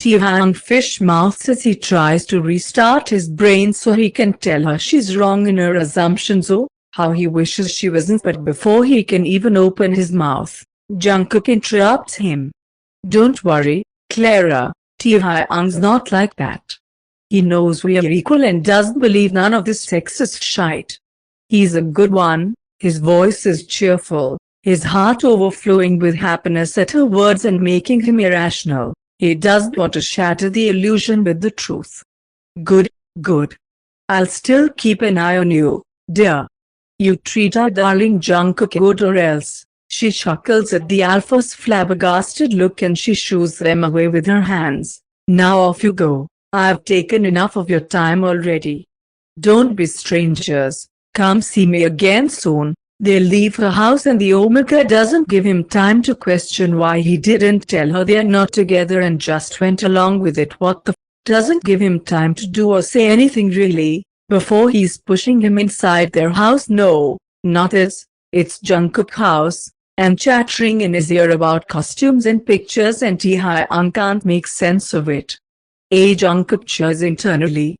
Taekook fish mouths as he tries to restart his brain so he can tell her she's wrong in her assumptions. Oh, how he wishes she wasn't. But before he can even open his mouth, Jungkook interrupts him. Don't worry, Clara, Taekook's not like that. He knows we are equal and doesn't believe none of this sexist shite. He's a good one. His voice is cheerful, his heart overflowing with happiness at her words and making him irrational. He doesn't want to shatter the illusion with the truth. Good, good. I'll still keep an eye on you, dear. You treat our darling Jungkook good or else. She chuckles at the alpha's flabbergasted look and she shoos them away with her hands. Now off you go. I've taken enough of your time already. Don't be strangers. Come see me again soon. They leave her house and the Omega doesn't give him time to question why he didn't tell her they're not together and just went along with it. What the doesn't give him time to do or say anything really, before he's pushing him inside their house. No, not this, it's Jungkook's house, and chattering in his ear about costumes and pictures, and Taekook can't make sense of it. Jungkook cheers internally.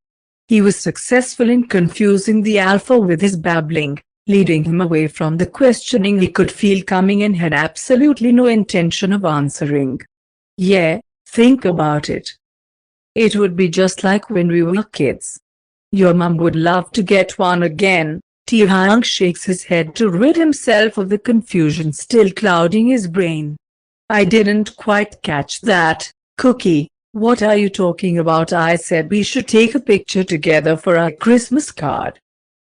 He was successful in confusing the alpha with his babbling, leading him away from the questioning he could feel coming and had absolutely no intention of answering. Yeah, think about it. It would be just like when we were kids. Your mum would love to get one again. Taekook shakes his head to rid himself of the confusion still clouding his brain. I didn't quite catch that, Cookie. What are you talking about? I said we should take a picture together for our Christmas card.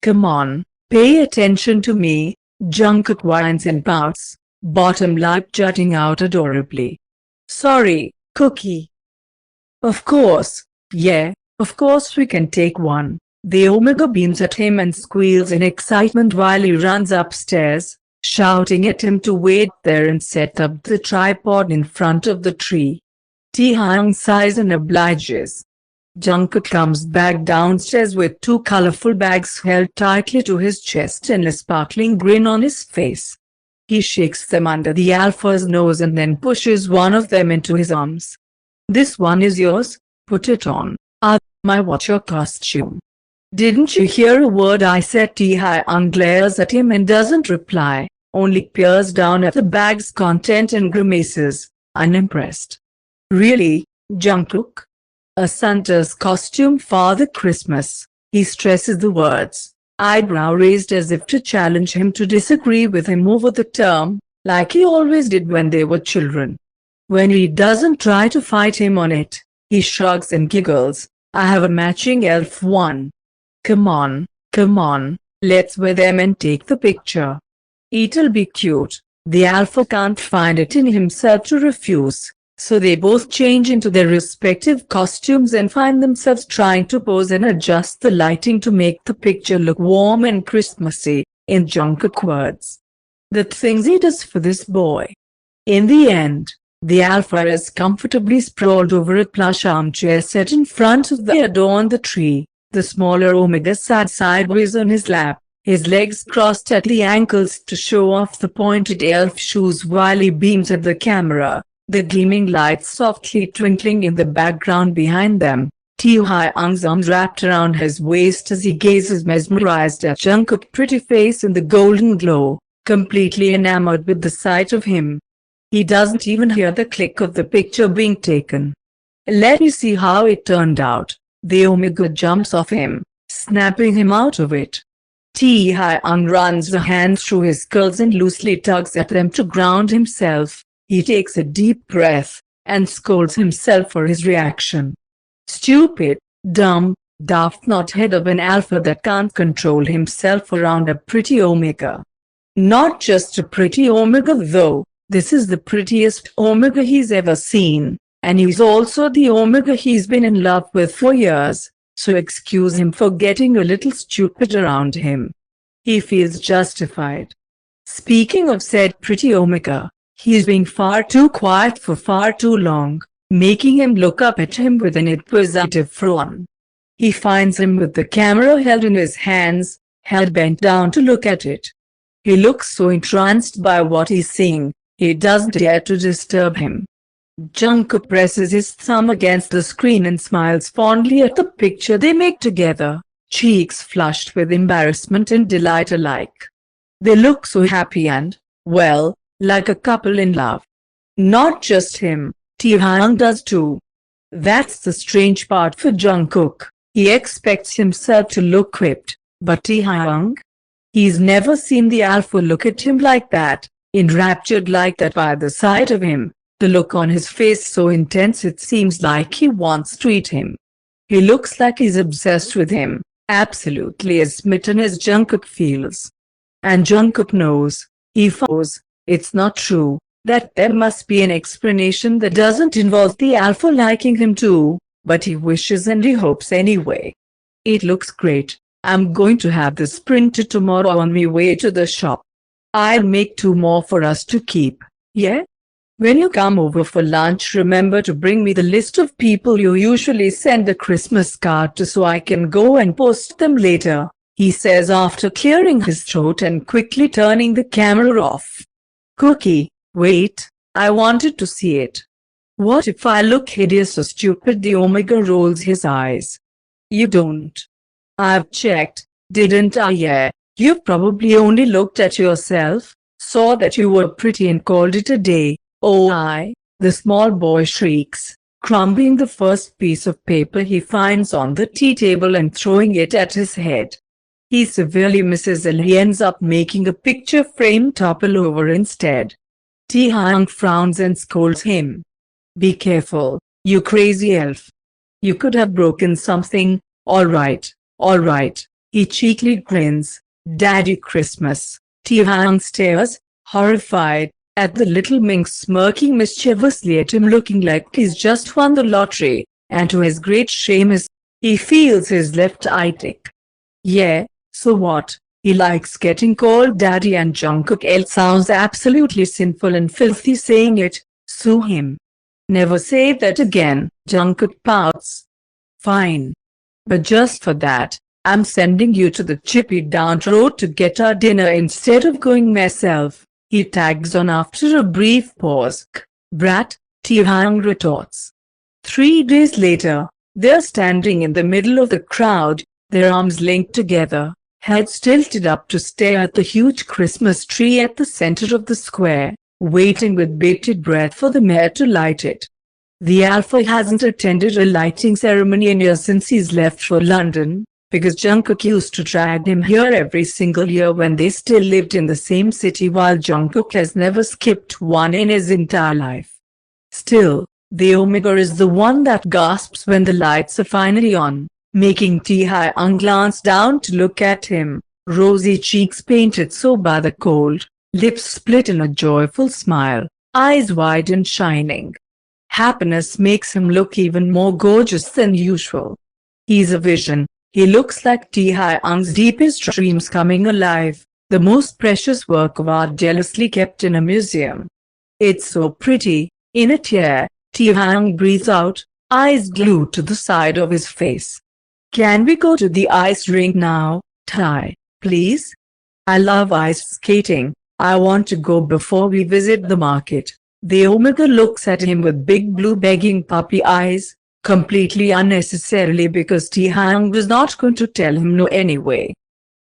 Come on, pay attention to me. Jungkook whines and pouts, bottom lip jutting out adorably. Sorry, Cookie. Of course, yeah, of course we can take one. The Omega beams at him and squeals in excitement while he runs upstairs, shouting at him to wait there and set up the tripod in front of the tree. Taekook sighs and obliges. Jungkook comes back downstairs with two colorful bags held tightly to his chest and a sparkling grin on his face. He shakes them under the alpha's nose and then pushes one of them into his arms. This one is yours, put it on. What's your costume? Didn't you hear a word I said? Taekook glares at him and doesn't reply, only peers down at the bag's content and grimaces, unimpressed. Really, Jungkook? A Santa's costume for the Christmas, he stresses the words, eyebrow raised as if to challenge him to disagree with him over the term, like he always did when they were children. When he doesn't try to fight him on it, he shrugs and giggles. I have a matching elf one. Come on, let's wear them and take the picture. It'll be cute. The alpha can't find it in himself to refuse. So they both change into their respective costumes and find themselves trying to pose and adjust the lighting to make the picture look warm and Christmassy, in Jungkook's words. The things he does for this boy. In the end, the alpha is comfortably sprawled over a plush armchair set in front of the adorned tree. The smaller Omega sat sideways on his lap, his legs crossed at the ankles to show off the pointed elf shoes while he beams at the camera. The gleaming lights softly twinkling in the background behind them. Taekook's arms wrapped around his waist as he gazes mesmerized at Jungkook's pretty face in the golden glow, completely enamored with the sight of him. He doesn't even hear the click of the picture being taken. Let me see how it turned out. The Omega jumps off him, snapping him out of it. Taekook runs a hand through his curls and loosely tugs at them to ground himself. He takes a deep breath, and scolds himself for his reaction. Stupid, dumb, daft knothead of an alpha that can't control himself around a pretty Omega. Not just a pretty Omega though, this is the prettiest Omega he's ever seen, and he's also the Omega he's been in love with for years, so excuse him for getting a little stupid around him. He feels justified. Speaking of said pretty Omega, he's being far too quiet for far too long, making him look up at him with an inquisitive frown. He finds him with the camera held in his hands, head bent down to look at it. He looks so entranced by what he's seeing, he doesn't dare to disturb him. Jungkook presses his thumb against the screen and smiles fondly at the picture they make together, cheeks flushed with embarrassment and delight alike. They look so happy and, well, like a couple in love. Not just him, Taehyung does too. That's the strange part for Jungkook. He expects himself to look equipped, but Taehyung? He's never seen the alpha look at him like that, enraptured like that by the sight of him, the look on his face so intense it seems like he wants to eat him. He looks like he's obsessed with him, absolutely as smitten as Jungkook feels. And Jungkook knows, he knows, it's not true, that there must be an explanation that doesn't involve the alpha liking him too, but he wishes and he hopes anyway. It looks great. I'm going to have this printed tomorrow on my way to the shop. I'll make 2 more for us to keep, yeah? When you come over for lunch, remember to bring me the list of people you usually send a Christmas card to so I can go and post them later, he says after clearing his throat and quickly turning the camera off. Cookie, wait, I wanted to see it. What if I look hideous or stupid? The Omega rolls his eyes. You don't. I've checked, didn't I? Yeah, you probably only looked at yourself, saw that you were pretty and called it a day. Oh the small boy shrieks, crumbling the first piece of paper he finds on the tea table and throwing it at his head. He severely misses and he ends up making a picture frame topple over instead. Taehyung frowns and scolds him. Be careful, you crazy elf. You could have broken something. Alright, he cheekily grins. Daddy Christmas. Taehyung stares, horrified, at the little minx smirking mischievously at him looking like he's just won the lottery, and to his great shame he feels his left eye tick. Yeah, so what? He likes getting called daddy and Jungkook else sounds absolutely sinful and filthy saying it, sue him. Never say that again, Jungkook pouts. Fine. But just for that, I'm sending you to the chippy down road to get our dinner instead of going myself, he tags on after a brief pause. Brat, Taehyung retorts. 3 days later, they're standing in the middle of the crowd, their arms linked together, heads tilted up to stare at the huge Christmas tree at the center of the square, waiting with bated breath for the mayor to light it. The alpha hasn't attended a lighting ceremony in years since he's left for London, because Jungkook used to drag him here every single year when they still lived in the same city, while Jungkook has never skipped one in his entire life. Still, the Omega is the one that gasps when the lights are finally on, making Taehyung glance down to look at him, rosy cheeks painted so by the cold, lips split in a joyful smile, eyes wide and shining. Happiness makes him look even more gorgeous than usual. He's a vision. He looks like Taehyung's deepest dreams coming alive, the most precious work of art jealously kept in a museum. It's so pretty, in it yeah, Taehyung breathes out, eyes glued to the side of his face. Can we go to the ice rink now, Tae, please? I love ice skating. I want to go before we visit the market. The Omega looks at him with big blue begging puppy eyes, completely unnecessarily because Taehyung was not going to tell him no anyway.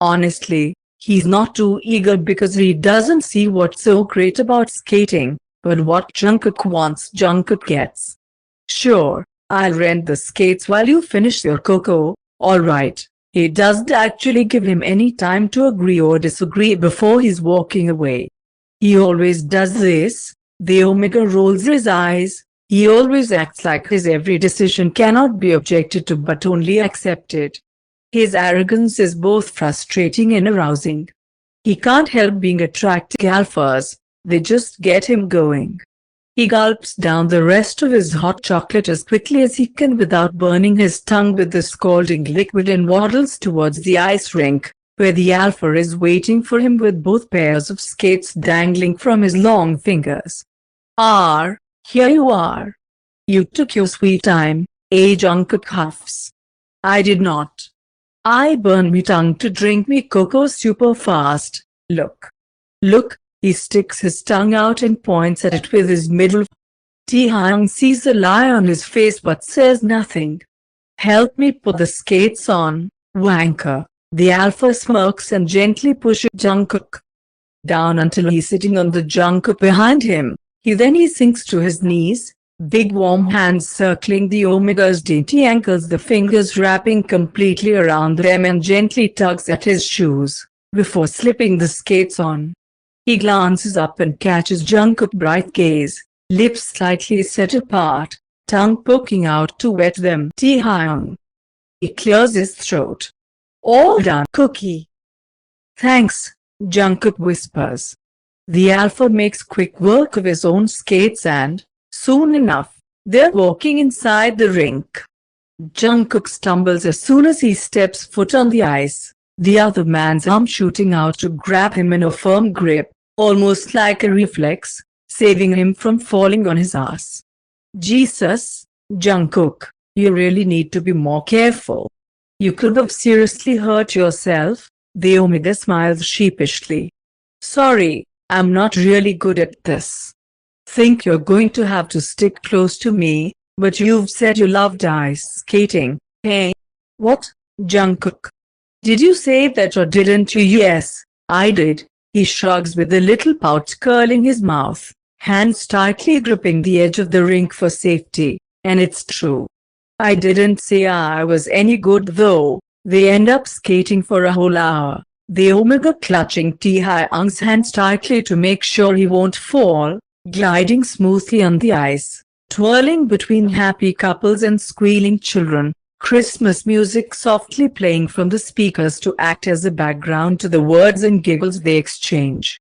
Honestly, he's not too eager because he doesn't see what's so great about skating, but what Jungkook wants Jungkook gets. Sure, I'll rent the skates while you finish your cocoa, alright. He doesn't actually give him any time to agree or disagree before he's walking away. He always does this. The Omega rolls his eyes. He always acts like his every decision cannot be objected to but only accepted. His arrogance is both frustrating and arousing. He can't help being attracted to alphas, they just get him going. He gulps down the rest of his hot chocolate as quickly as he can without burning his tongue with the scalding liquid and waddles towards the ice rink, where the alpha is waiting for him with both pairs of skates dangling from his long fingers. Here you are. You took your sweet time, Jungkook huffs. I did not. I burned me tongue to drink me cocoa super fast. Look. He sticks his tongue out and points at it with his middle. Taehyung sees the lie on his face but says nothing. Help me put the skates on, wanker. The alpha smirks and gently pushes Jungkook down until he's sitting on the Jungkook behind him. He sinks to his knees, big warm hands circling the Omega's dainty ankles, the fingers wrapping completely around them, and gently tugs at his shoes before slipping the skates on. He glances up and catches Jungkook's bright gaze, lips slightly set apart, tongue poking out to wet them. Taehyung. He clears his throat. All done, Cookie. Thanks, Jungkook whispers. The alpha makes quick work of his own skates and, soon enough, they're walking inside the rink. Jungkook stumbles as soon as he steps foot on the ice, the other man's arm shooting out to grab him in a firm grip, almost like a reflex, saving him from falling on his ass. Jesus, Jungkook, you really need to be more careful. You could have seriously hurt yourself. The Omega smiles sheepishly. Sorry, I'm not really good at this. Think you're going to have to stick close to me, but you've said you loved ice skating, hey? What, Jungkook? Did you say that or didn't you? Yes, I did. He shrugs with a little pout curling his mouth, hands tightly gripping the edge of the rink for safety, and it's true. I didn't say I was any good though. They end up skating for a whole hour, the Omega clutching Taehyung's hands tightly to make sure he won't fall, gliding smoothly on the ice, twirling between happy couples and squealing children, Christmas music softly playing from the speakers to act as a background to the words and giggles they exchange.